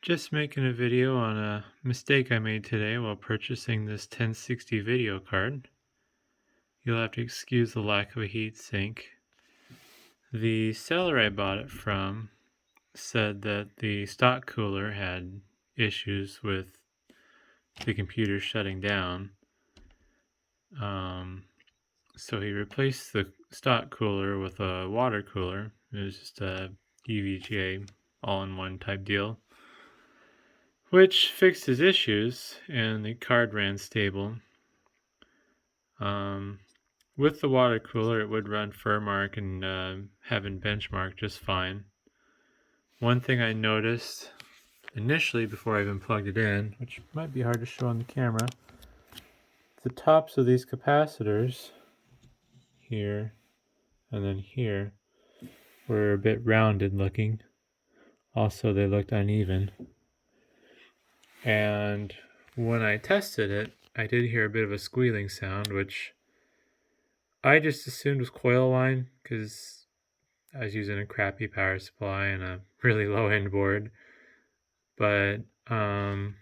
Just making a video on a mistake I made today while purchasing this 1060 video card. You'll have to excuse the lack of a heat sink. The seller I bought it from said that the stock cooler had issues with the computer shutting down. So he replaced the stock cooler with a water cooler. It was just a EVGA all-in-one type deal, which fixed his issues and the card ran stable. With the water cooler, it would run Furmark and having benchmark just fine. One thing I noticed initially before I even plugged it in, which might be hard to show on the camera, the tops of these capacitors here and then here were a bit rounded looking. Also, they looked uneven. And when I tested it, I did hear a bit of a squealing sound, which I just assumed was coil line because I was using a crappy power supply and a really low-end board. But what I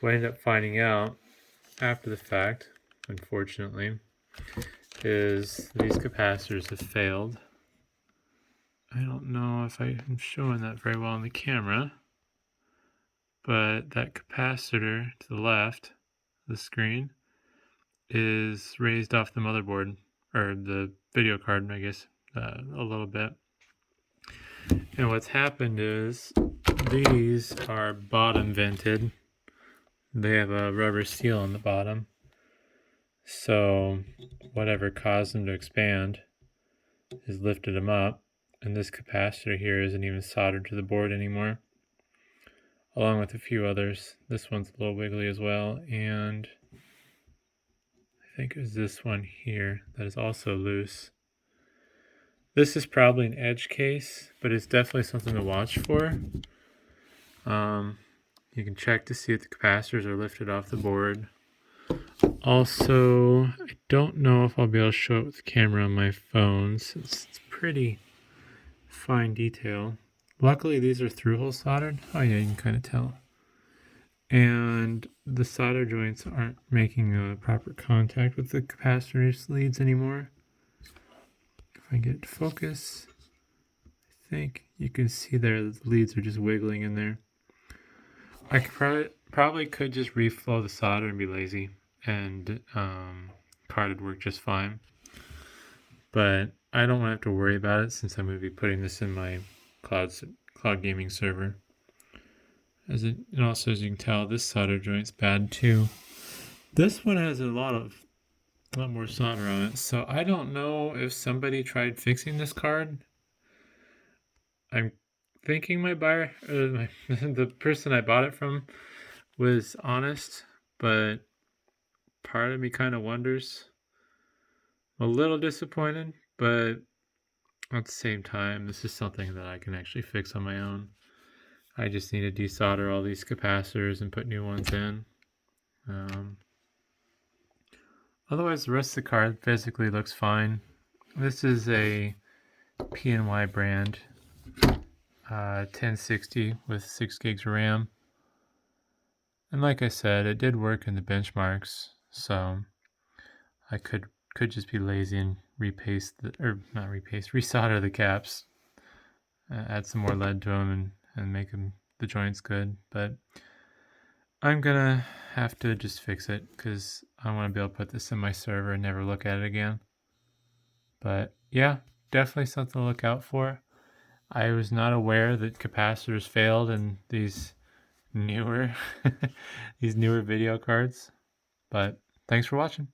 ended up finding out after the fact, unfortunately, is these capacitors have failed. I don't know if I'm showing that very well on the camera, but that capacitor to the left of the screen is raised off the motherboard, or the video card, I guess, a little bit. And what's happened is these are bottom vented. They have a rubber seal on the bottom. So whatever caused them to expand has lifted them up. And this capacitor here isn't even soldered to the board anymore, along with a few others. This one's a little wiggly as well. And I think it was this one here that is also loose. This is probably an edge case, but it's definitely something to watch for. You can check to see if the capacitors are lifted off the board. Also, I don't know if I'll be able to show it with the camera on my phone since it's pretty fine detail. Luckily, these are through-hole soldered. Oh yeah, you can kind of tell. And the solder joints aren't making proper contact with the capacitor's leads anymore. If I get it to focus, I think you can see there that the leads are just wiggling in there. I could probably could just reflow the solder and be lazy, and card would work just fine. But I don't want to have to worry about it since I'm going to be putting this in my cloud gaming server. And also, as you can tell, this solder joint's bad too. This one has a lot more solder on it, so I don't know if somebody tried fixing this card. I'm thinking my buyer, the person I bought it from, was honest, but part of me kind of wonders. I'm a little disappointed, but at the same time, this is something that I can actually fix on my own. I just need to desolder all these capacitors and put new ones in. Otherwise, the rest of the card physically looks fine. This is a PNY brand 1060 with 6 gigs of RAM. And like I said, it did work in the benchmarks, so I could just be lazy and resolder the caps, add some more lead to them and make the joints good. But I'm gonna have to just fix it because I want to be able to put this in my server and never look at it again. But yeah, definitely something to look out for. I was not aware that capacitors failed in these newer video cards. But thanks for watching.